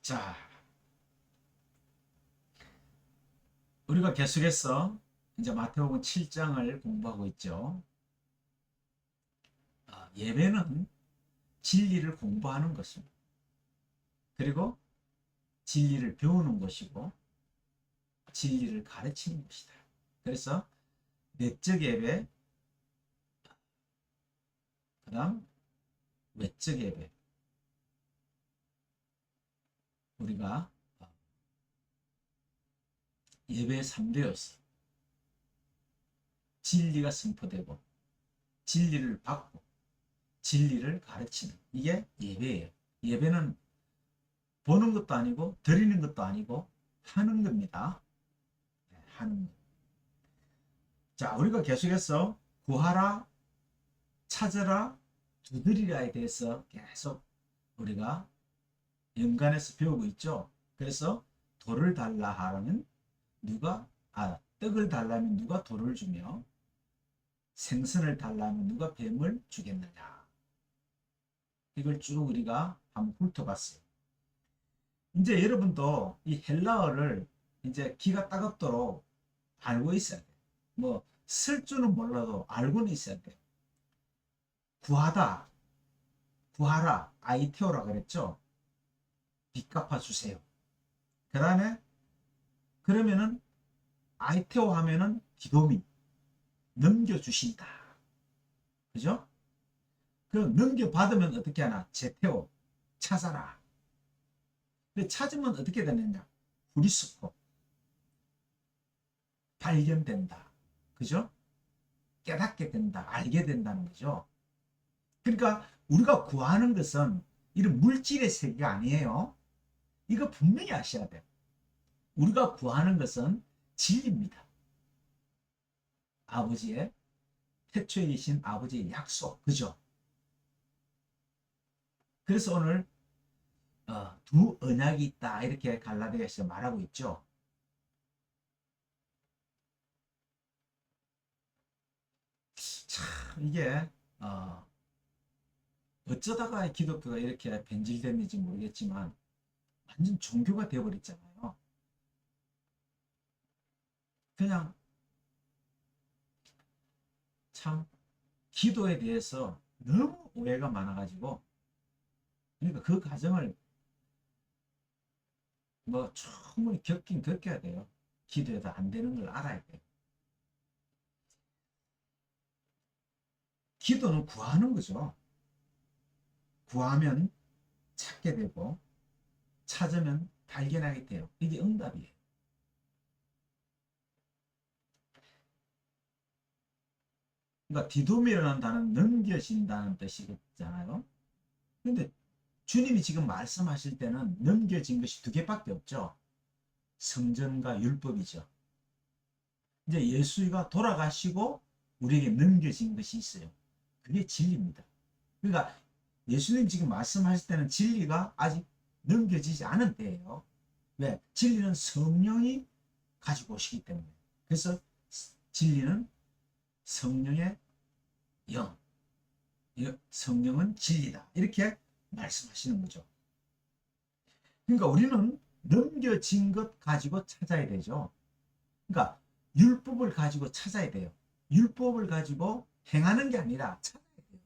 자, 우리가 계속해서 이제 마태복음 7장을 공부하고 있죠. 예배는 진리를 공부하는 것입니다. 그리고 진리를 배우는 것이고 진리를 가르치는 것이다. 그래서 내적 예배, 그다음 외적 예배. 우리가 예배의 3대였어. 진리가 선포되고 진리를 받고 진리를 가르치는 이게 예배예요. 예배는 보는 것도 아니고 드리는 것도 아니고 하는 겁니다. 하는 것. 자, 우리가 계속해서 구하라, 찾으라, 두드리라에 대해서 계속 우리가 연간해서 배우고 있죠. 그래서 돌을 달라 하라면 떡을 달라면 누가 돌을 주며 생선을 달라면 누가 뱀을 주겠느냐. 이걸 쭉 우리가 한번 훑어봤어요. 이제 여러분도 이 헬라어를 이제 기가 따갑도록 알고 있어야 돼. 뭐 쓸 줄은 몰라도 알고는 있어야 돼. 구하다, 구하라, 아이테오라 그랬죠. 빚 갚아주세요. 그 다음에 그러면은 아이테오 하면은 기도미 넘겨주신다. 그죠? 그 넘겨받으면 어떻게 하나? 제테오 찾아라. 근데 찾으면 어떻게 되느냐? 후리스코 발견된다. 그죠? 깨닫게 된다. 알게 된다는 거죠. 그러니까 우리가 구하는 것은 이런 물질의 세계가 아니에요. 이거 분명히 아셔야 돼요. 우리가 구하는 것은 진리입니다. 아버지의 태초에 계신 아버지의 약속. 그죠? 그래서 오늘 두 언약이 있다. 이렇게 갈라디아에서 말하고 있죠. 참 이게 어쩌다가 기독교가 이렇게 변질됐는지 모르겠지만 완전 종교가 되어버렸잖아요. 그냥 참 기도에 대해서 너무 오해가 많아가지고 그러니까 그 과정을 뭐 충분히 겪긴 겪어야 돼요. 기도해도 안 되는 걸 알아야 돼요. 기도는 구하는 거죠. 구하면 찾게 되고 찾으면 발견하게 돼요. 이게 응답이에요. 그러니까 디도미라는 단어는 넘겨진다는 뜻이잖아요. 근데 주님이 지금 말씀하실 때는 넘겨진 것이 두 개밖에 없죠. 성전과 율법이죠. 이제 예수가 돌아가시고 우리에게 넘겨진 것이 있어요. 그게 진리입니다. 그러니까 예수님 지금 말씀하실 때는 진리가 아직 넘겨지지 않은 때예요. 왜? 진리는 성령이 가지고 오시기 때문에. 그래서 진리는 성령의 영, 성령은 진리다. 이렇게 말씀하시는 거죠. 그러니까 우리는 넘겨진 것 가지고 찾아야 되죠. 그러니까 율법을 가지고 찾아야 돼요. 율법을 가지고 행하는 게 아니라 찾아야 돼요.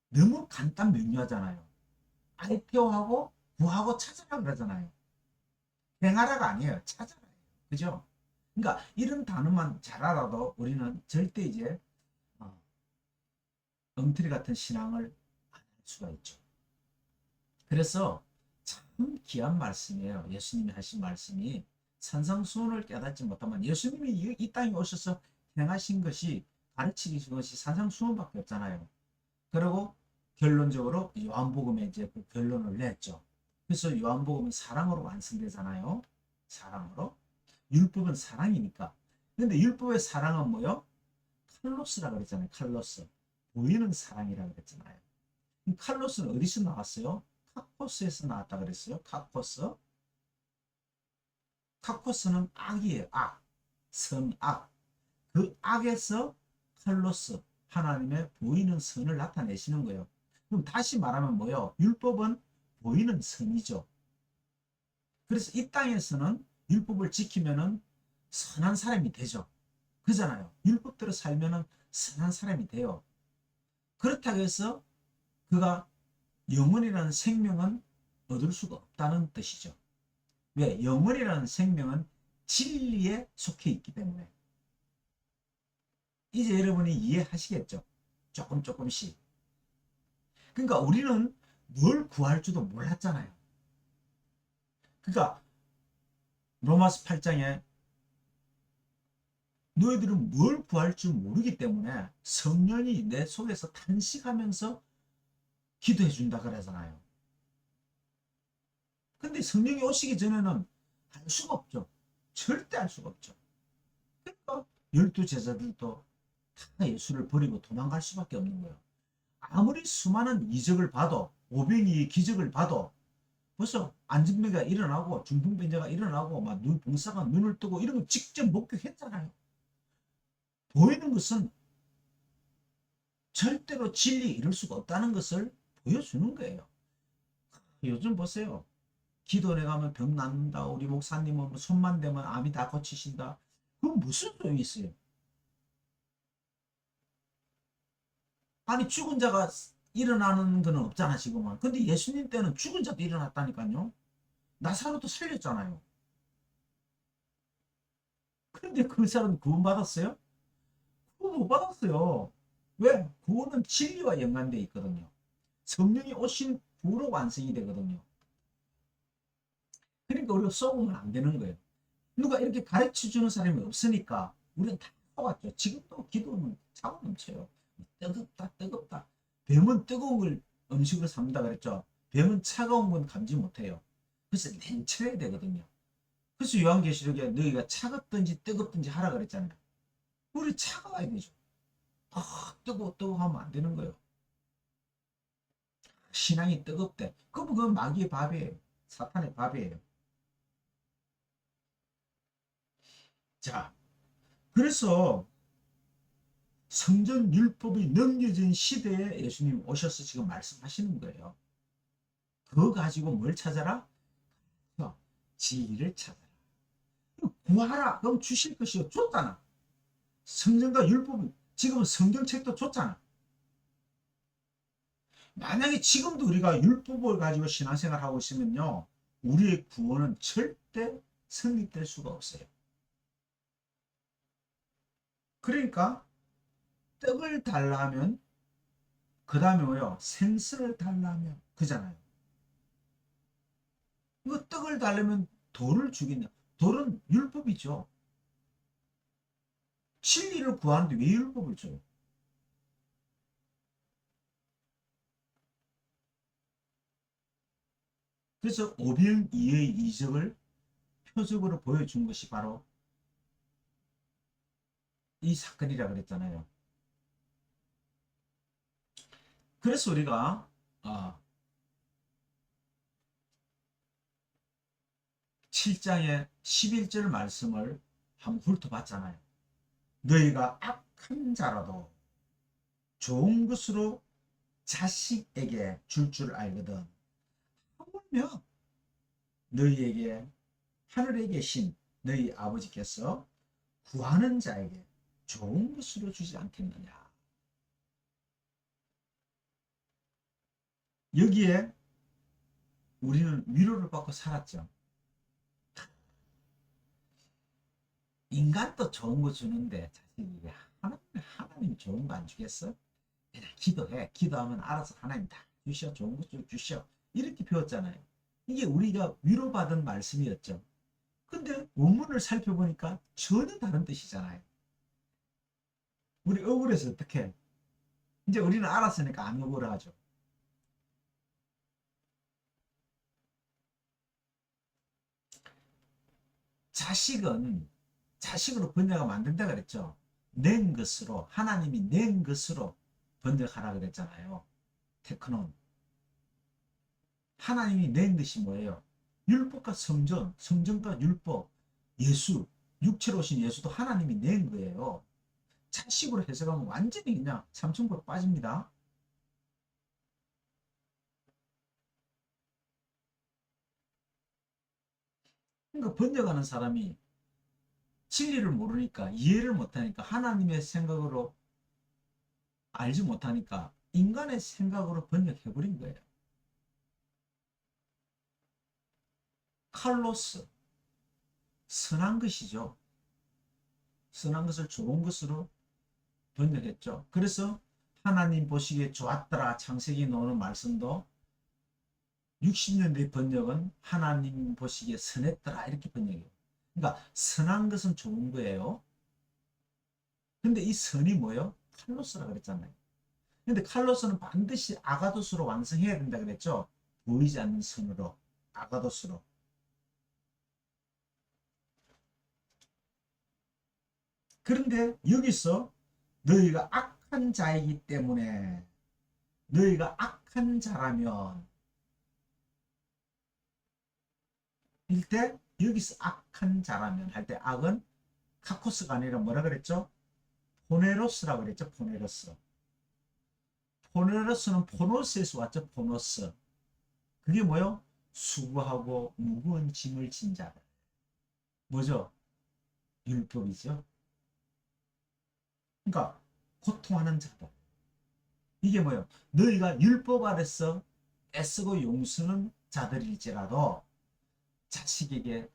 너무 간단 명료하잖아요. 알표하고 구하고 찾아라 그러잖아요. 행하라가 아니에요. 찾아라. 그죠? 그러니까 이런 단어만 잘 알아도 우리는 절대 이제 어, 엉터리 같은 신앙을 안 할 수가 있죠. 그래서 참 귀한 말씀이에요. 예수님이 하신 말씀이 산상수훈을 깨닫지 못하면 예수님이 이 땅에 오셔서 행하신 것이 가르치신 것이 산상수훈밖에 없잖아요. 그리고 결론적으로 요한복음에 이제 그 결론을 냈죠. 그래서 요한복음은 사랑으로 완성되잖아요. 사랑으로. 율법은 사랑이니까. 근데 율법의 사랑은 뭐요? 칼로스라 그랬잖아요. 칼로스. 보이는 사랑이라 그랬잖아요. 칼로스는 어디서 나왔어요? 카코스에서 나왔다 그랬어요. 카코스. 카코스는 악이에요. 악. 선악. 그 악에서 칼로스. 하나님의 보이는 선을 나타내시는 거예요. 그럼 다시 말하면 뭐요? 율법은 보이는 선이죠. 그래서 이 땅에서는 율법을 지키면은 선한 사람이 되죠. 그잖아요. 율법대로 살면은 선한 사람이 돼요. 그렇다고 해서 그가 영원이라는 생명은 얻을 수가 없다는 뜻이죠. 왜? 영원이라는 생명은 진리에 속해 있기 때문에. 이제 여러분이 이해하시겠죠? 조금씩. 그러니까 우리는 뭘 구할 줄도 몰랐잖아요. 그러니까 로마서 8장에 너희들은 뭘 구할 줄 모르기 때문에 성령이 내 속에서 탄식하면서 기도해 준다 그러잖아요. 근데 성령이 오시기 전에는 할 수가 없죠. 절대 할 수가 없죠. 그러니까 12 제자들도 다 예수를 버리고 도망갈 수밖에 없는 거예요. 아무리 수많은 이적을 봐도 오병이의 기적을 봐도 벌써 안진뱅이가 일어나고 중풍병자가 일어나고 막 봉사가 눈을 뜨고 이런 거 직접 목격했잖아요. 보이는 것은 절대로 진리에 이룰 수가 없다는 것을 보여주는 거예요. 요즘 보세요. 기도에 가면 병 낫는다. 우리 목사님은 손만 대면 암이 다 고치신다. 그건 무슨 소용이 있어요? 아니 죽은 자가 일어나는 건 없잖아 지금은. 근데 예수님 때는 죽은 자도 일어났다니까요. 나사로도 살렸잖아요. 근데 그 사람 구원 받았어요? 구원 못 받았어요. 왜? 구원은 진리와 연관되어 있거든요. 성령이 오신 후로 완성이 되거든요. 그러니까 우리가 쏘으면 안 되는 거예요. 누가 이렇게 가르쳐 주는 사람이 없으니까 우리는 다 속았죠. 지금도 기도는 차고 넘쳐요. 뜨겁다 뜨겁다. 뱀은 뜨거운 걸 음식으로 삼는다 그랬죠. 뱀은 차가운 건 감지 못해요. 그래서 냉철해야 되거든요. 그래서 요한계시록에 너희가 차갑든지 뜨겁든지 하라 그랬잖아요. 우리 차가워야 되죠. 뜨거워 하면 안 되는 거예요. 신앙이 뜨겁대. 그건 마귀의 밥이에요. 사탄의 밥이에요. 자, 그래서 성전 율법이 넘겨진 시대에 예수님 오셔서 지금 말씀하시는 거예요. 그거 가지고 뭘 찾아라? 진리를 찾아라. 구하라. 그럼 주실 것이요. 줬잖아. 성전과 율법은 지금은 성경책도 줬잖아. 만약에 지금도 우리가 율법을 가지고 신앙생활 하고 있으면요. 우리의 구원은 절대 성립될 수가 없어요. 그러니까 떡을 달라 하면 그 다음에 뭐요? 생선을 달라 하면 그잖아요. 이거 떡을 달려면 돌을 주겠냐? 돌은 율법이죠. 진리를 구하는데 왜 율법을 줘요? 그래서 오병이의 이적을 표적으로 보여준 것이 바로 이 사건이라 그랬잖아요. 그래서 우리가 7장의 11절 말씀을 한번 훑어봤잖아요. 너희가 악한 자라도 좋은 것으로 자식에게 줄 알거든. 하물며 너희에게 하늘에 계신 너희 아버지께서 구하는 자에게 좋은 것으로 주지 않겠느냐. 여기에 우리는 위로를 받고 살았죠. 인간도 좋은 거 주는데 자식이 하나님 좋은 거 안 주겠어? 그냥 기도해. 기도하면 알아서 하나님 다 주셔. 좋은 거 주셔. 이렇게 배웠잖아요. 이게 우리가 위로받은 말씀이었죠. 근데 원문을 살펴보니까 전혀 다른 뜻이잖아요. 우리 억울해서 어떻게? 이제 우리는 알았으니까 안 억울하죠. 자식은 자식으로 번역하면 안 된다 그랬죠. 낸 것으로 하나님이 낸 것으로 번역하라 그랬잖아요. 테크논. 하나님이 낸 것이 뭐예요? 율법과 성전, 성전과 율법, 예수, 육체로 오신 예수도 하나님이 낸 거예요. 자식으로 해석하면 완전히 그냥 삼천포로 빠집니다. 그러니까 번역하는 사람이 진리를 모르니까 이해를 못하니까 하나님의 생각으로 알지 못하니까 인간의 생각으로 번역해버린 거예요. 칼로스, 선한 것이죠. 선한 것을 좋은 것으로 번역했죠. 그래서 하나님 보시기에 좋았더라 창세기 나오는 말씀도 60년대 번역은 하나님 보시기에 선했더라 이렇게 번역해요. 그러니까 선한 것은 좋은 거예요. 근데 이 선이 뭐예요? 칼로스라 그랬잖아요. 근데 칼로스는 반드시 아가도스로 완성해야 된다 그랬죠. 보이지 않는 선으로 아가도스로. 그런데 여기서 너희가 악한 자이기 때문에 너희가 악한 자라면 일때 여기서 악한 자라면 할 때 악은 카코스가 아니라 뭐라 그랬죠? 포네로스라고 그랬죠. 포네로스. 포네로스는 포노스에서 왔죠. 포노스. 그게 뭐요? 수고하고 무거운 짐을 진 자들. 뭐죠? 율법이죠. 그러니까 고통하는 자들. 이게 뭐요? 너희가 율법 아래서 애쓰고 용서는 자들일지라도 자식에게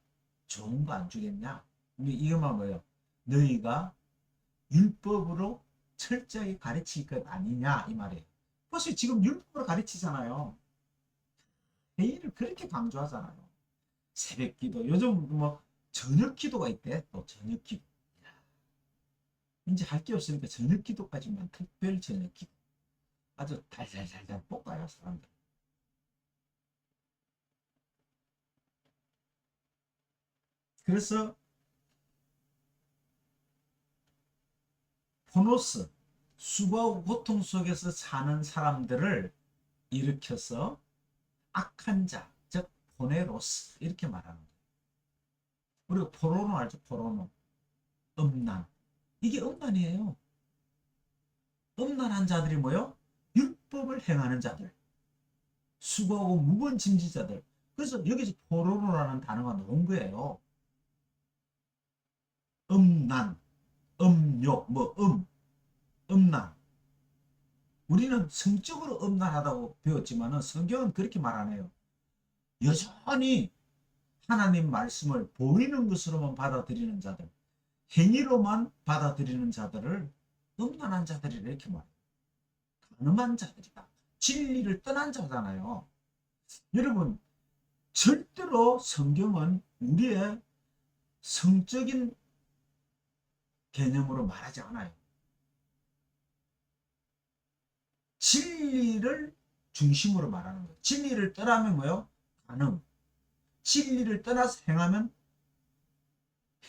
좋은 거 안 주겠냐? 이것만 뭐예요? 너희가 율법으로 철저하게 가르칠 것 아니냐 이 말이에요. 벌써 지금 율법으로 가르치잖아요. 회의를 그렇게 강조하잖아요. 새벽 기도 요즘 뭐 저녁 기도가 있대. 또 저녁 기도. 이제 할 게 없으니까 저녁 기도까지만 특별 저녁 기도. 아주 달달달달 볶아요 사람들. 그래서 포노스 수고하고 고통 속에서 사는 사람들을 일으켜서 악한 자, 즉 포네로스 이렇게 말하는 거예요. 우리가 포로노 알죠? 포로노. 음란. 이게 음란이에요. 음란한 자들이 뭐요? 율법을 행하는 자들. 수고하고 무거운 짐지자들. 그래서 여기서 포로노라는 단어가 나온 거예요. 음란, 음욕, 음란. 우리는 성적으로 음란하다고 배웠지만 성경은 그렇게 말 안 해요. 여전히 하나님 말씀을 보이는 것으로만 받아들이는 자들, 행위로만 받아들이는 자들을 음란한 자들이 이렇게 말해요. 가늠한 자들이다. 진리를 떠난 자잖아요. 여러분, 절대로 성경은 우리의 성적인 개념으로 말하지 않아요. 진리를 중심으로 말하는 거예요. 진리를 떠나면 뭐요? 가늠. 진리를 떠나서 행하면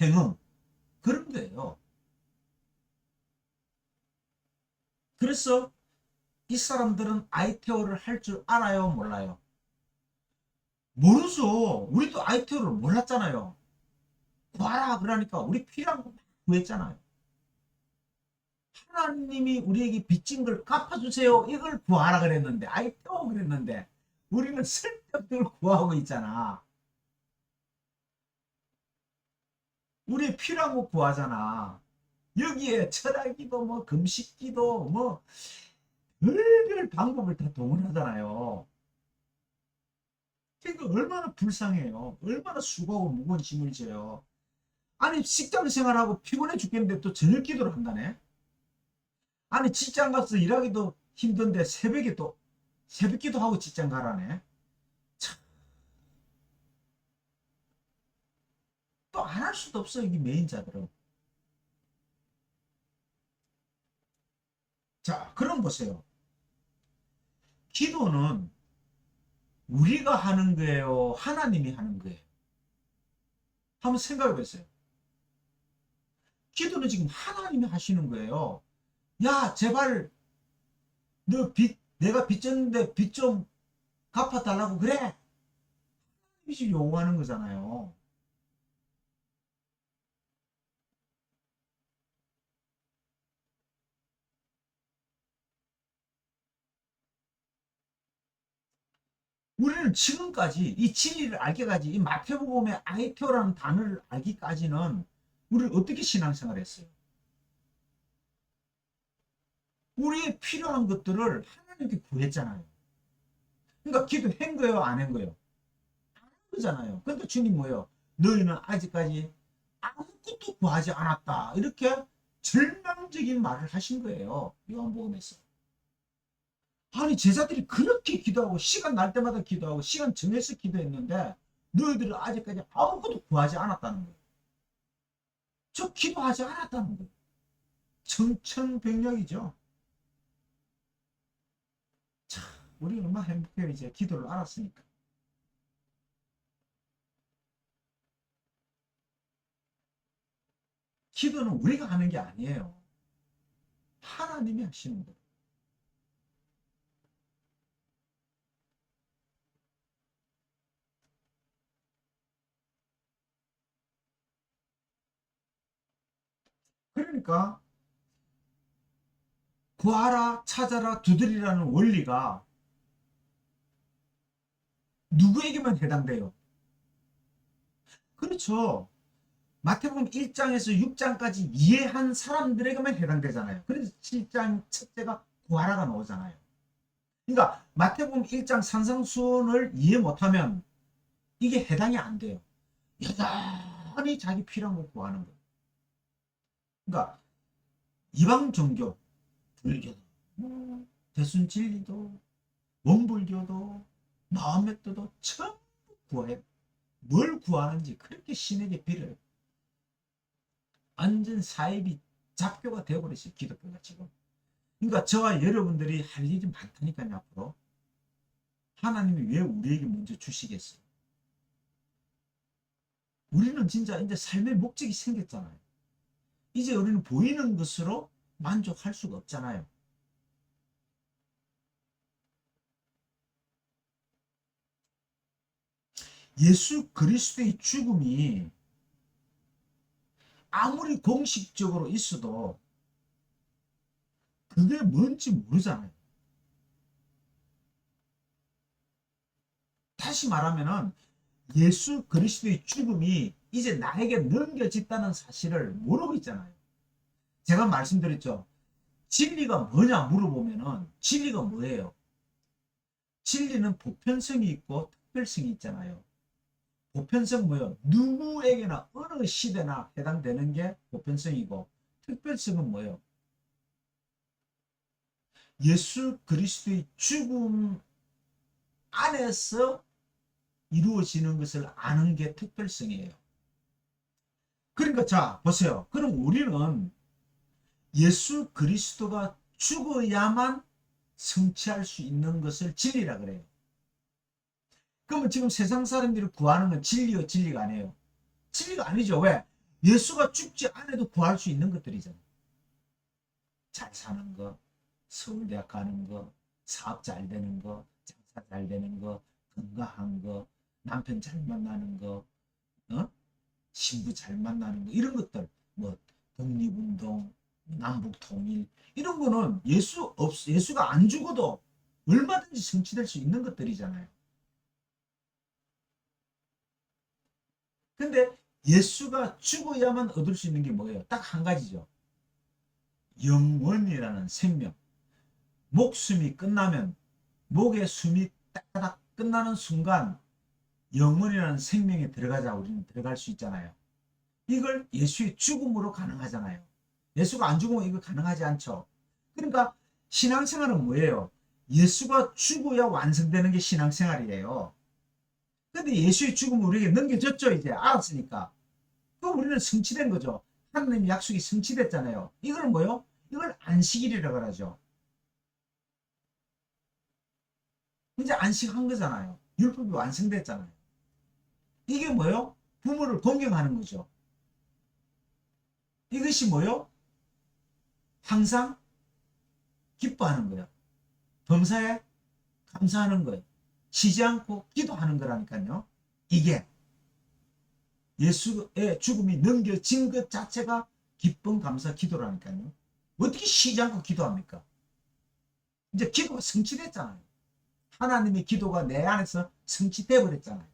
행음. 그런 거예요. 그래서 이 사람들은 아이테오를 할 줄 알아요? 몰라요? 모르죠. 우리도 아이테오를 몰랐잖아요. 구하라 그러니까 우리 필요한 거 구했잖아요. 하나님이 우리에게 빚진 걸 갚아주세요. 이걸 구하라 그랬는데 아이테오 그랬는데 우리는 쓸데없는 걸 구하고 있잖아. 우리 필요한 거 구하잖아. 여기에 철학기도 뭐 금식기도 뭐 별별 방법을 다 동원하잖아요. 그러니까 얼마나 불쌍해요. 얼마나 수고하고 무거운 짐을 져요. 아니 직장 생활하고 피곤해 죽겠는데 또 저녁 기도를 한다네. 아니 직장 가서 일하기도 힘든데 새벽에 또 새벽 기도하고 직장 가라네. 또 안 할 수도 없어 이 메인자들은. 자 그럼 보세요. 기도는 우리가 하는 거예요? 하나님이 하는 거예요? 한번 생각해 보세요. 기도는 지금 하나님이 하시는 거예요. 야 제발 너 빚 내가 빚 졌는데 빚 좀 갚아달라고 그래. 빚이 요구하는 거잖아요. 우리는 지금까지 이 진리를 알기까지 이 마태복음의 아이테오라는 단어를 알기까지는 우리는 어떻게 신앙생활을 했어요? 우리의 필요한 것들을 하나님께 구했잖아요. 그러니까 기도한 거예요, 안 한 거예요? 안 한 거잖아요. 그러니까 주님 뭐예요? 너희는 아직까지 아무것도 구하지 않았다. 이렇게 절망적인 말을 하신 거예요. 요한복음에서. 아니 제자들이 그렇게 기도하고 시간 날 때마다 기도하고 시간 정해서 기도했는데 너희들은 아직까지 아무것도 구하지 않았다는 거예요. 저 기도하지 않았다는 거예요. 청천벽력이죠. 참 우리 얼마나 행복해요. 이제 기도를 알았으니까. 기도는 우리가 하는 게 아니에요. 하나님이 하시는 거예요. 그러니까 구하라 찾아라 두드리라는 원리가 누구에게만 해당돼요? 그렇죠. 마태복음 1장에서 6장까지 이해한 사람들에게만 해당되잖아요. 그래서 7장 첫째가 구하라가 나오잖아요. 그러니까 마태복음 1장 산상수훈을 이해 못하면 이게 해당이 안 돼요. 여전히 자기 필요한 걸 구하는 거예요. 그러니까 이방 종교, 불교도, 대순진리도, 원불교도, 마음의도도 전부 구해요. 뭘 구하는지 그렇게 신에게 빌어요. 완전 사이비 잡교가 되어버렸어요. 기독교가 지금. 그러니까 저와 여러분들이 할 일이 많다니까요. 앞으로. 하나님이 왜 우리에게 먼저 주시겠어요? 우리는 진짜 이제 삶의 목적이 생겼잖아요. 이제 우리는 보이는 것으로 만족할 수가 없잖아요. 예수 그리스도의 죽음이 아무리 공식적으로 있어도 그게 뭔지 모르잖아요. 다시 말하면은 예수 그리스도의 죽음이 이제 나에게 넘겨졌다는 사실을 모르고 있잖아요. 제가 말씀드렸죠. 진리가 뭐냐 물어보면은 진리가 뭐예요? 진리는 보편성이 있고 특별성이 있잖아요. 보편성 뭐예요? 누구에게나 어느 시대나 해당되는 게 보편성이고 특별성은 뭐예요? 예수 그리스도의 죽음 안에서 이루어지는 것을 아는 게 특별성이에요. 그러니까 자 보세요. 그럼 우리는 예수 그리스도가 죽어야만 성취할 수 있는 것을 진리라 그래요. 그러면 지금 세상 사람들이 구하는 건 진리요 진리가 아니에요. 진리가 아니죠. 왜? 예수가 죽지 않아도 구할 수 있는 것들이잖아요. 잘 사는 거, 서울대학 가는 거, 사업 잘 되는 거, 장사 잘 되는 거, 건강한 거, 남편 잘 만나는 거, 어? 신부 잘 만나는 거 이런 것들 뭐 독립운동, 남북통일 이런 거는 예수가 안 죽어도 얼마든지 성취될 수 있는 것들이잖아요. 근데 예수가 죽어야만 얻을 수 있는 게 뭐예요? 딱 한 가지죠. 영원이라는 생명. 목숨이 끝나면 목의 숨이 딱딱 끝나는 순간 영원이라는 생명에 들어가자 우리는 들어갈 수 있잖아요. 이걸 예수의 죽음으로 가능하잖아요. 예수가 안 죽으면 이거 가능하지 않죠. 그러니까 신앙생활은 뭐예요? 예수가 죽어야 완성되는 게 신앙생활이에요. 근데 예수의 죽음을 우리에게 넘겨줬죠. 이제 알았으니까. 그럼 우리는 성취된 거죠. 하나님의 약속이 성취됐잖아요. 이걸 뭐요? 이걸 안식일이라고 하죠. 이제 안식한 거잖아요. 율법이 완성됐잖아요. 이게 뭐요? 부모를 공경하는 거죠. 이것이 뭐요? 항상 기뻐하는 거예요. 범사에 감사하는 거예요. 쉬지 않고 기도하는 거라니까요. 이게 예수의 죽음이 넘겨진 것 자체가 기쁨, 감사, 기도라니까요. 어떻게 쉬지 않고 기도합니까? 이제 기도가 성취됐잖아요. 하나님의 기도가 내 안에서 성취돼 버렸잖아요.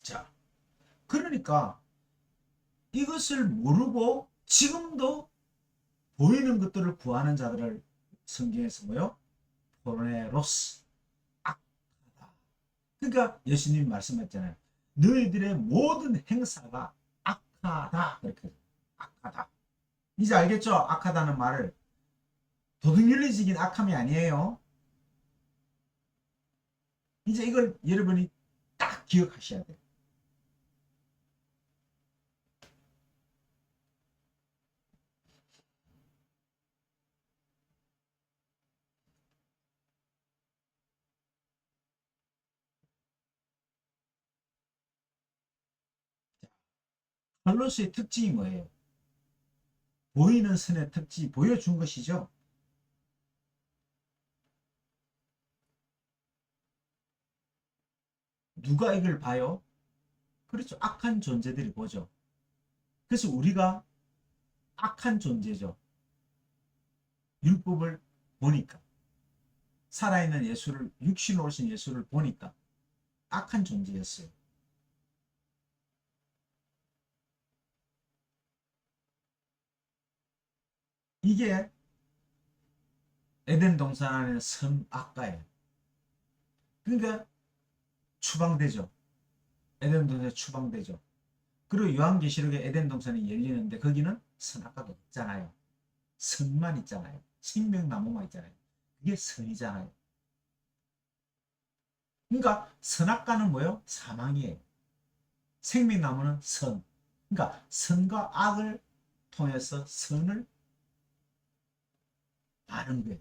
자, 그러니까 이것을 모르고 지금도 보이는 것들을 구하는 자들을 성경에서 뭐요? 포네로스, 악하다. 그러니까 예수님이 말씀하셨잖아요. 너희들의 모든 행사가 악하다. 이렇게 악하다. 이제 알겠죠? 악하다는 말을 도둑질리지긴 악함이 아니에요. 이제 이걸 여러분이 딱 기억하셔야 돼요. 칼로스의 특징이 뭐예요? 보이는 선의 특징 보여준 것이죠. 누가 이걸 봐요? 그렇죠. 악한 존재들이 보죠. 그래서 우리가 악한 존재죠. 율법을 보니까. 살아있는 예수를, 육신으로 오신 예수를 보니까 악한 존재였어요. 이게 에덴 동산 안에 선악과예요. 그러니까 추방되죠. 에덴 동산에 추방되죠. 그리고 요한계시록에 에덴 동산이 열리는데 거기는 선악과가 없잖아요. 선만 있잖아요. 생명나무만 있잖아요. 그게 선이잖아요. 그러니까 선악과는 뭐예요? 사망이에요. 생명나무는 선. 그러니까 선과 악을 통해서 선을 아는 거예요.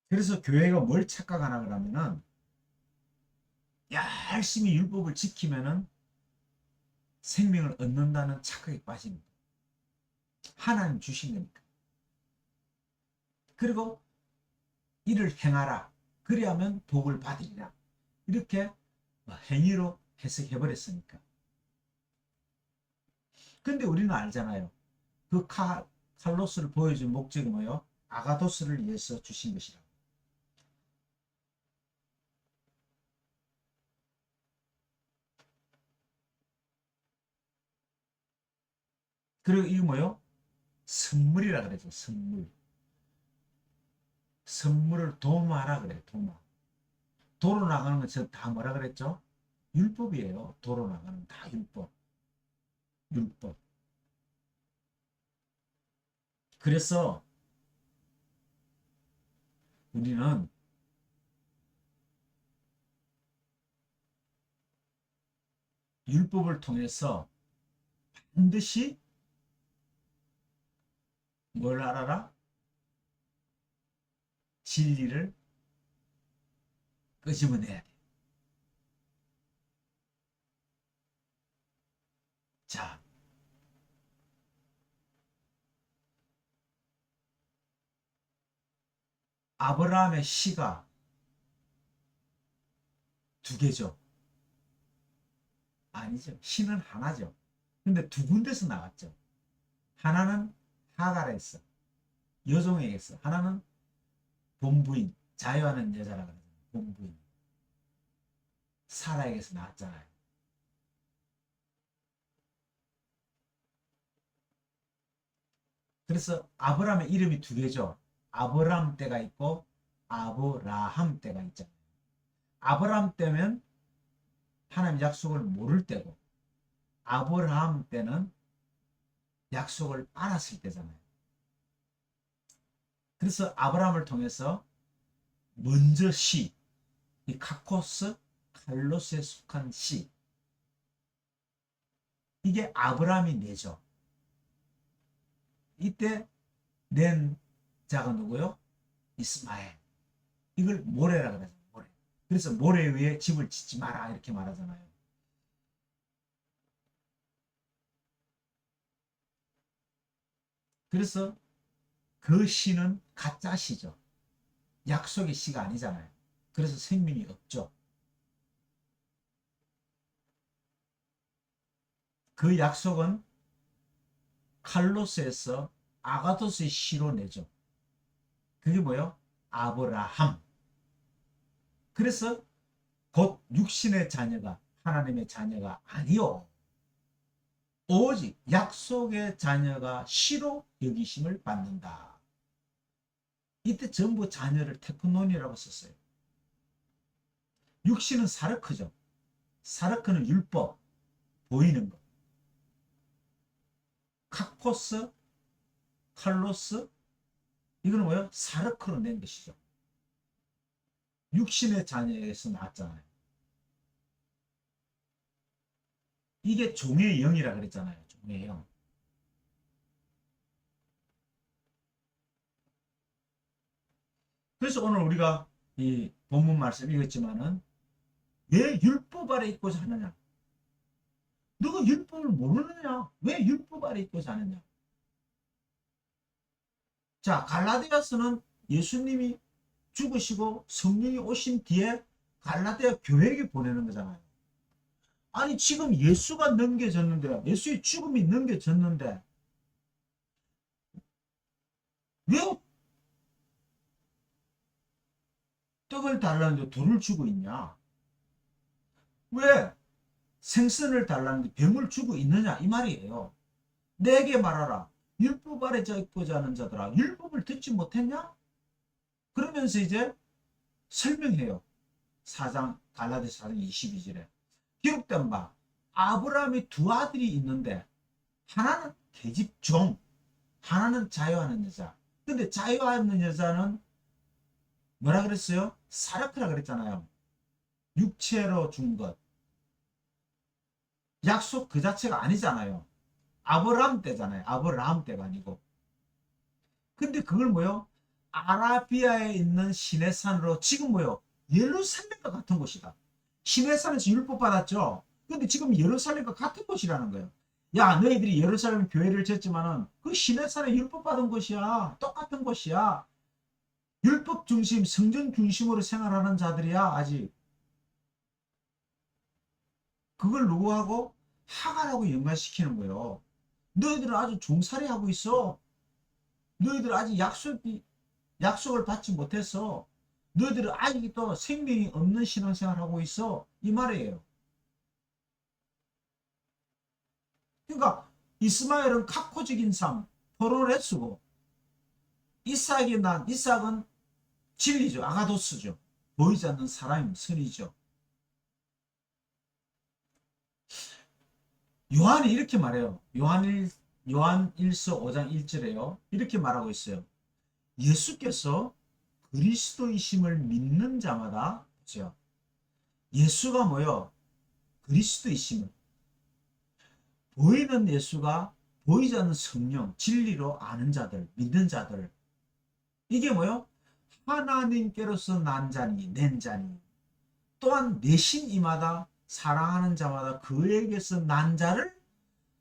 그래서 교회가 뭘 착각하나 그러면은 열심히 율법을 지키면은 생명을 얻는다는 착각에 빠집니다. 하나님 주신 거니까. 그리고 이를 행하라. 그리하면 복을 받으리라. 이렇게 행위로 해석해 버렸으니까. 근데 우리는 알잖아요. 그 칼로스를 보여준 목적이 뭐예요? 아가도스를 위해서 주신 것이라. 그리고 이게 뭐예요? 선물이라 그러죠. 선물. 선물을 도마라 그래요. 도마. 도로 나가는 건 저 다 뭐라 그랬죠? 율법이에요. 도로 나가는 다 율법. 율법. 그래서 우리는 율법을 통해서 반드시 뭘 알아라? 진리를 끄집어내야 돼. 자, 아브라함의 씨가 두 개죠. 아니죠. 씨는 하나죠. 근데 두 군데서 나왔죠. 하나는 하갈에서 여종에게서, 하나는 본부인 자유하는 여자라 그러잖아요. 본부인 사라에게서 나왔잖아요. 그래서 아브라함의 이름이 두 개죠. 아브라함 때가 있고 아브라함 때가 있잖아요. 아브라함 때면 하나님 약속을 모를 때고, 아브라함 때는 약속을 알았을 때잖아요. 그래서 아브라함을 통해서 먼저 씨, 이 카코스 칼로스에 속한 씨, 이게 아브라함이 내죠. 이때 낸 자가 누구요? 이스마엘. 이걸 모래라 그러잖아요. 모래. 그래서 모래 위에 집을 짓지 마라 이렇게 말하잖아요. 그래서 그 씨는 가짜 씨죠. 약속의 씨가 아니잖아요. 그래서 생명이 없죠. 그 약속은 칼로스에서 아가토스의 시로 내죠. 그게 뭐예요? 아브라함. 그래서 곧 육신의 자녀가 하나님의 자녀가 아니요. 오직 약속의 자녀가 시로 여기심을 받는다. 이때 전부 자녀를 테크논이라고 썼어요. 육신은 사르크죠. 사르크는 율법, 보이는 것. 카코스, 칼로스, 이거는 뭐예요? 사르크로 낸 것이죠. 육신의 자녀에서 나왔잖아요. 이게 종의 영이라 그랬잖아요. 종의 영. 그래서 오늘 우리가 이 본문 말씀 읽었지만은 왜 율법 아래 있고자 하느냐? 너가 율법을 모르느냐? 왜 율법 아래 있고자 하느냐? 자, 갈라디아서는 예수님이 죽으시고 성령이 오신 뒤에 갈라디아 교회에게 보내는 거잖아요. 아니 지금 예수가 넘겨졌는데, 예수의 죽음이 넘겨졌는데 왜 떡을 달라는데 돌을 주고 있냐? 왜 생선을 달라는데 병을 주고 있느냐? 이 말이에요. 내게 말하라. 율법 아래 있고자 하는 자들아, 율법을 듣지 못했냐? 그러면서 이제 설명해요. 4장 갈라디아서 4장 22절에 기록된 바 아브라함이 두 아들이 있는데 하나는 계집 종, 하나는 자유하는 여자. 근데 자유하는 여자는 뭐라 그랬어요? 사라크라 그랬잖아요. 육체로 준 것. 약속 그 자체가 아니잖아요. 아브라함 때잖아요. 아브라함 때가 아니고. 근데 그걸 뭐요? 아라비아에 있는 시내산으로 지금 뭐요? 예루살렘과 같은 곳이다. 시내산에서 율법 받았죠. 근데 지금 예루살렘과 같은 곳이라는 거예요. 야, 너희들이 예루살렘 교회를 졌지만은 그 시내산에 율법 받은 곳이야. 똑같은 곳이야. 율법 중심, 성전 중심으로 생활하는 자들이야. 아직. 그걸 누구하고? 하갈하고 연관시키는 거예요. 너희들은 아주 종살이 하고 있어. 너희들은 아직 약속을 받지 못했어. 너희들은 아직도 생명이 없는 신앙생활 하고 있어. 이 말이에요. 그러니까 이스마엘은 카코적인 삶, 포로레스고, 이삭은 진리죠. 아가도스죠. 보이지 않는 사람이 선이죠. 요한이 이렇게 말해요. 요한 1서 5장 1절에요. 이렇게 말하고 있어요. 예수께서 그리스도이심을 믿는 자마다, 그죠? 예수가 뭐요? 그리스도이심을. 보이는 예수가 보이지 않는 성령, 진리로 아는 자들, 믿는 자들. 이게 뭐요? 하나님께로서 난 자니, 낸 자니. 또한 내신 이마다 사랑하는 자마다 그에게서 난 자를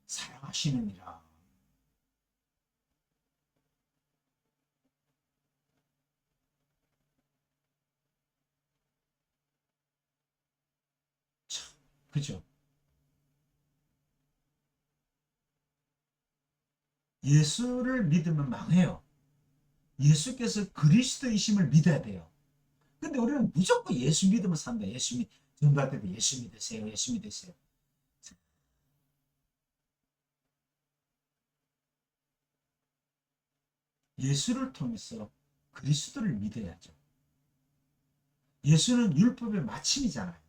사랑하시느니라. 참, 그죠? 예수를 믿으면 망해요. 예수께서 그리스도이심을 믿어야 돼요. 근데 우리는 무조건 예수 믿으면 산다. 전도할 때도 예수 믿으세요. 예수 믿으세요. 예수를 통해서 그리스도를 믿어야죠. 예수는 율법의 마침이잖아요.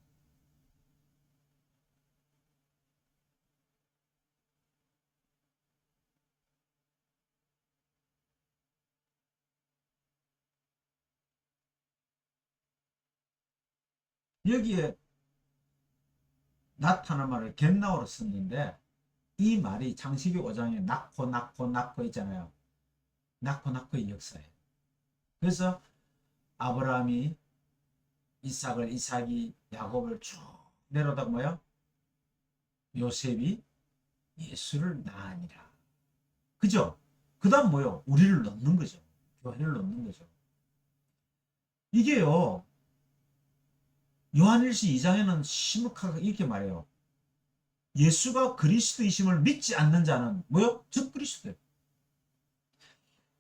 여기에 나타난 말을 겟나오로 썼는데 이 말이 창세기 5장에 낳고 있잖아요. 낳고의 역사예요. 그래서 아브라함이 이삭이 야곱을 쭉 내려다가 뭐야? 요셉이 예수를 낳으니라. 그죠? 그 다음 뭐요? 우리를 넣는 거죠. 교회를 넣는 거죠. 이게요. 요한일서 2장에는 심각하게 이렇게 말해요. 예수가 그리스도이심을 믿지 않는 자는 뭐요? 적그리스도예요.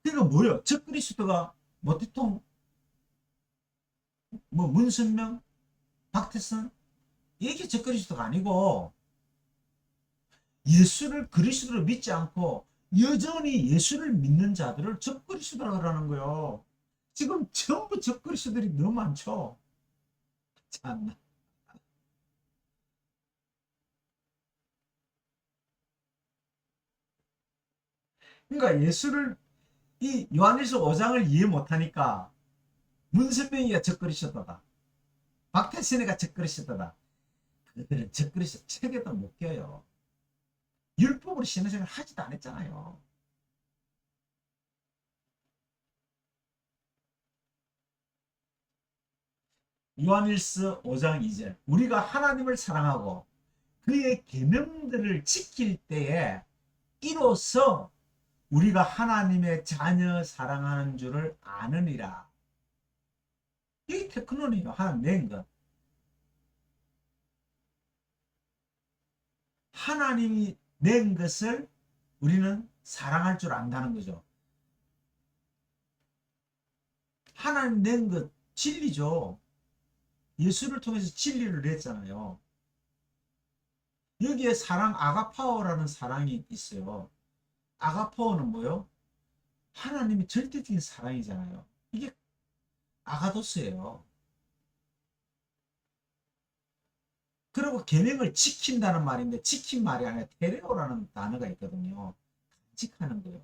그러니까 뭐예요? 적그리스도가 뭐 대통 뭐 문선명, 박태선 이게 적그리스도가 아니고 예수를 그리스도로 믿지 않고 여전히 예수를 믿는 자들을 적그리스도라는 거예요. 지금 전부 적그리스도들이 너무 많죠. 참. 그러니까 예수를 이 요한일서 5장을 이해 못하니까 문선명이가 적그리스도다. 박태선이가 적그리스도다. 그들은 적그리스도 책에도 못 껴요. 율법으로 신앙생활 하지도 않았잖아요. 요한일서 5장 2절 우리가 하나님을 사랑하고 그의 계명들을 지킬 때에 이로써 우리가 하나님의 자녀 사랑하는 줄을 아느니라. 이게 테크노니요. 하나님 낸 것. 하나님이 낸 것을 우리는 사랑할 줄 안다는 거죠. 하나님 낸 것 진리죠. 예수를 통해서 진리를 냈잖아요. 여기에 사랑 아가파오라는 사랑이 있어요. 아가파오는 뭐요? 하나님이 절대적인 사랑이잖아요. 이게 아가도스예요. 그리고 계명을 지킨다는 말인데 지킨 말이 아니라 테레오라는 단어가 있거든요. 간직하는 거예요.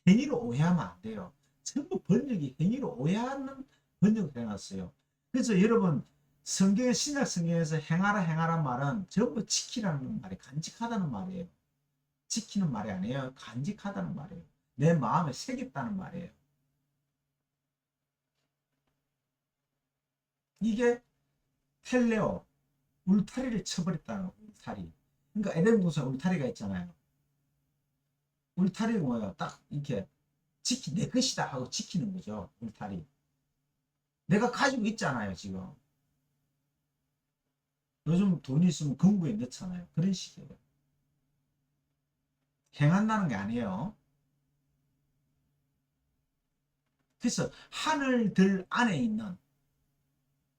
행위로 오해하면 안 돼요. 전부 번역이 행위로 오해하는 번역을 해놨어요. 그래서 여러분 성경의 신약 성경에서 행하라 행하란 말은 전부 지키라는 말이 간직하다는 말이에요. 지키는 말이 아니에요. 간직하다는 말이에요. 내 마음에 새겼다는 말이에요. 이게 텔레오 울타리를 쳐버렸다는 거예요. 울타리. 그러니까 에덴 동산에 울타리가 있잖아요. 울타리가 뭐예요? 딱 이렇게 내 것이다 하고 지키는 거죠. 울타리. 내가 가지고 있잖아요, 지금. 요즘 돈이 있으면 금고에 넣잖아요. 그런 식이에요. 행한다는 게 아니에요. 그래서 하늘들 안에 있는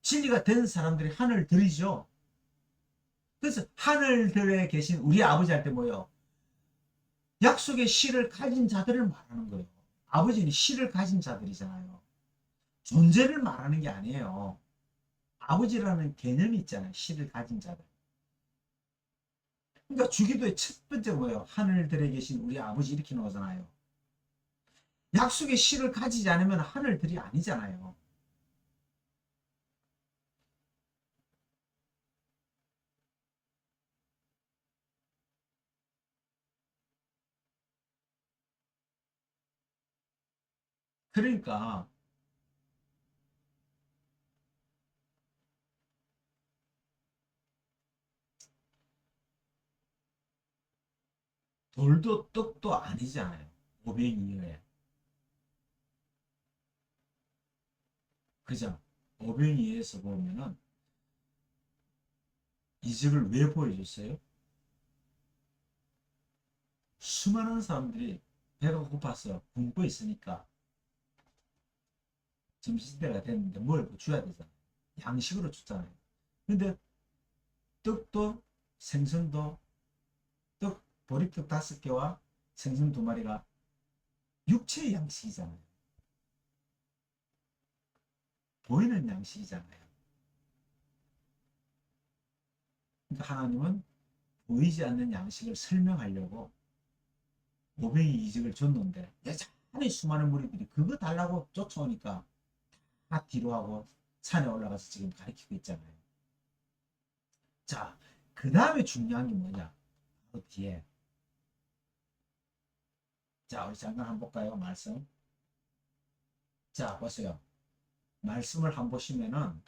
진리가 된 사람들이 하늘들이죠. 그래서 하늘들에 계신 우리 아버지 할 때 뭐예요? 약속의 씨를 가진 자들을 말하는 거예요. 아버지는 씨를 가진 자들이잖아요. 존재를 말하는 게 아니에요. 아버지라는 개념이 있잖아요. 씨를 가진 자들. 그러니까 주기도의 첫 번째 뭐예요? 하늘들에 계신 우리 아버지 이렇게 나오잖아요. 약속의 씨를 가지지 않으면 하늘들이 아니잖아요. 그러니까 돌도 떡도 아니잖아요. 오병이어에. 그죠? 오병이어에서 보면은 이적을 왜 보여줬어요? 수많은 사람들이 배가 고파서 굶고 있으니까 점심때가 됐는데 뭘 줘야 되잖아요. 양식으로 줬잖아요. 근데 떡도 생선도 떡 보리떡 5개와 생선 2마리가 육체의 양식이잖아요. 보이는 양식이잖아요. 그러니까 하나님은 보이지 않는 양식을 설명하려고 오병이 이직을 줬는데 여전히 수많은 무리들이 그거 달라고 쫓아오니까 다 뒤로 하고 산에 올라가서 지금 가르치고 있잖아요. 자, 그 다음에 중요한 게 뭐냐? 바로 뒤에. 자, 우리 잠깐 한번 볼까요? 말씀. 자, 보세요. 말씀을 한번 보시면은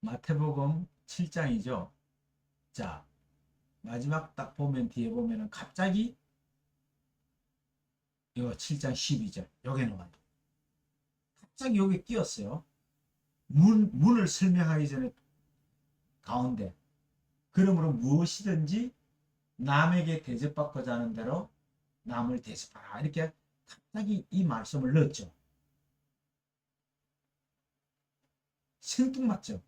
마태복음 7장이죠. 자, 마지막 딱 보면 뒤에 보면은 갑자기 이거 7장 12절 요게 나와요. 갑자기 여기 끼었어요. 문을 설명하기 전에 가운데 그러므로 무엇이든지 남에게 대접받고자 하는 대로 남을 대접하라 이렇게 갑자기 이 말씀을 넣었죠. 생뚱맞죠.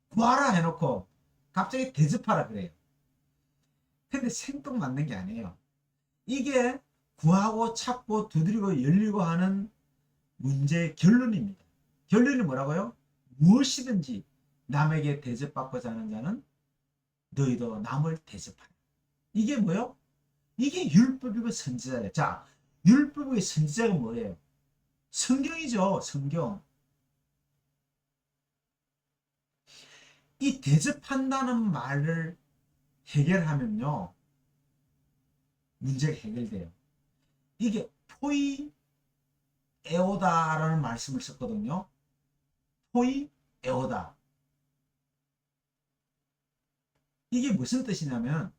구하라 해놓고 갑자기 대접하라 그래요. 근데 생뚱맞는 게 아니에요. 이게 구하고 찾고 두드리고 열리고 하는 문제의 결론입니다. 결론이 뭐라고요? 무엇이든지 남에게 대접받고자 하는 자는 너희도 남을 대접하라. 이게 뭐요? 이게 율법이고 선지자예요. 자, 율법의 선지자가 뭐예요? 성경이죠. 성경. 이 대접한다는 말을 해결하면요. 문제가 해결돼요. 이게 포이 에오다라는 말씀을 썼거든요. 포이 에오다. 이게 무슨 뜻이냐면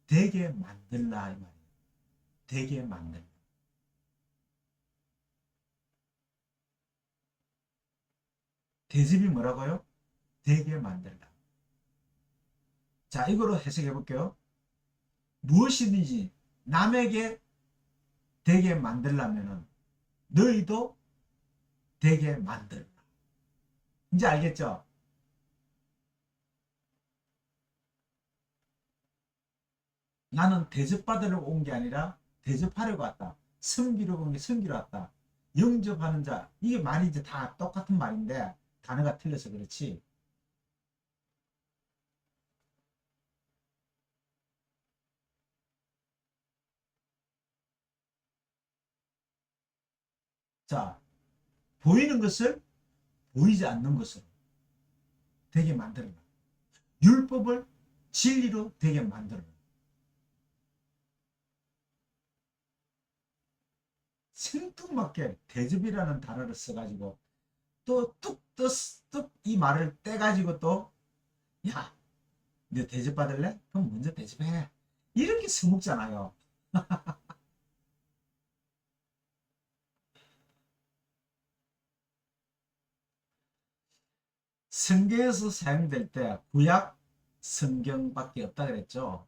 되게 만들라 이 말이에요. 되게 만들라. 대접이 뭐라고요? 되게 만들라. 자, 이거로 해석해 볼게요. 무엇이든지 남에게 되게 만들려면은 너희도 되게 만들라. 이제 알겠죠? 나는 대접받으려고 온 게 아니라 대접하려고 왔다. 섬기려고 온 게 섬기러 왔다. 영접하는 자. 이게 말이 이제 다 똑같은 말인데 단어가 틀려서 그렇지. 자, 보이는 것을 보이지 않는 것으로 되게 만들어라. 율법을 진리로 되게 만들어라. 생뚱맞게 대접이라는 단어를 써가지고 또 뚝 이 말을 떼가지고 또 야, 너 대접 받을래? 그럼 먼저 대접해. 이렇게 써먹잖아요. 성경에서 사용될 때 구약 성경밖에 없다 그랬죠.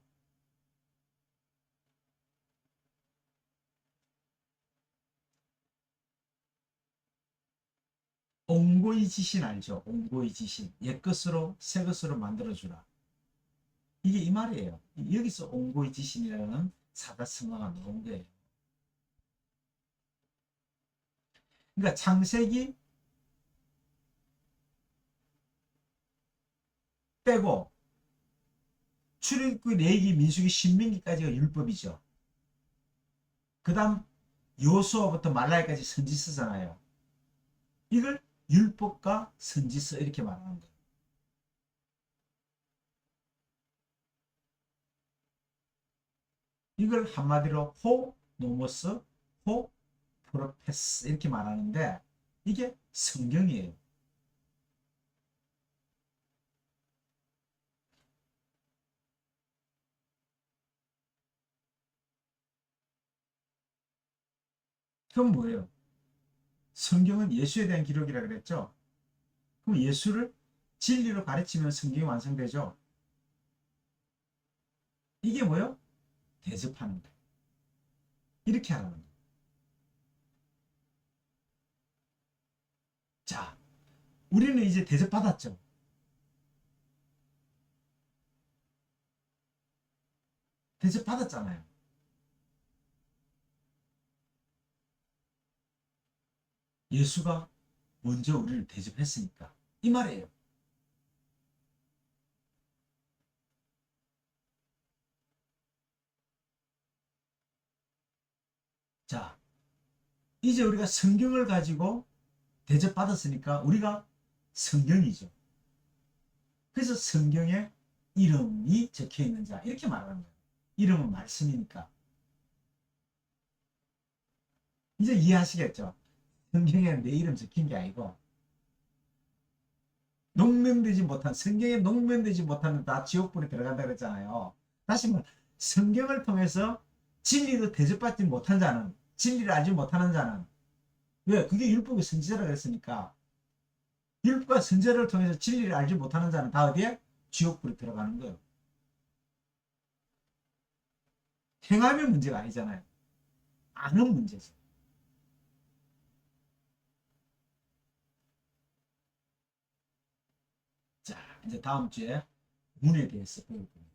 옹고이 지신 알죠? 옹고이 지신. 옛것으로 새것으로 만들어주라. 이게 이 말이에요. 여기서 옹고이 지신이라는 사다성어가 나온 거예요. 그러니까 창세기 빼고 출애굽기, 레위기, 민수기, 신명기까지가 율법이죠. 그 다음 여호수아부터 말라기까지 선지서잖아요. 이걸 율법과 선지서 이렇게 말하는 거예요. 이걸 한마디로 호 노모스 호 프로페스 이렇게 말하는데 이게 성경이에요. 그럼 뭐예요? 성경은 예수에 대한 기록이라 그랬죠. 그럼 예수를 진리로 가르치면 성경이 완성되죠. 이게 뭐예요? 대접하는 거예요. 이렇게 하라는 거예요. 자, 우리는 이제 대접받았죠. 대접받았잖아요. 예수가 먼저 우리를 대접했으니까. 이 말이에요. 자, 이제 우리가 성경을 가지고 대접받았으니까 우리가 성경이죠. 그래서 성경에 이름이 적혀 있는 자 이렇게 말하는 거예요. 이름은 말씀이니까. 이제 이해하시겠죠? 성경에 내 이름 적힌 게 아니고 농면되지 못한 성경에 농면되지 못하는 다 지옥불에 들어간다 그랬잖아요. 다시 말해 성경을 통해서 진리를 대접받지 못한 자는, 진리를 알지 못하는 자는, 왜? 그게 율법의 선지자라고 했으니까 율법과 선지자를 통해서 진리를 알지 못하는 자는 다 어디에? 지옥불에 들어가는 거예요. 행하면 문제가 아니잖아요. 아는 문제죠. 자, 이제 다음 주에 문에 대해서 배울 겁니다.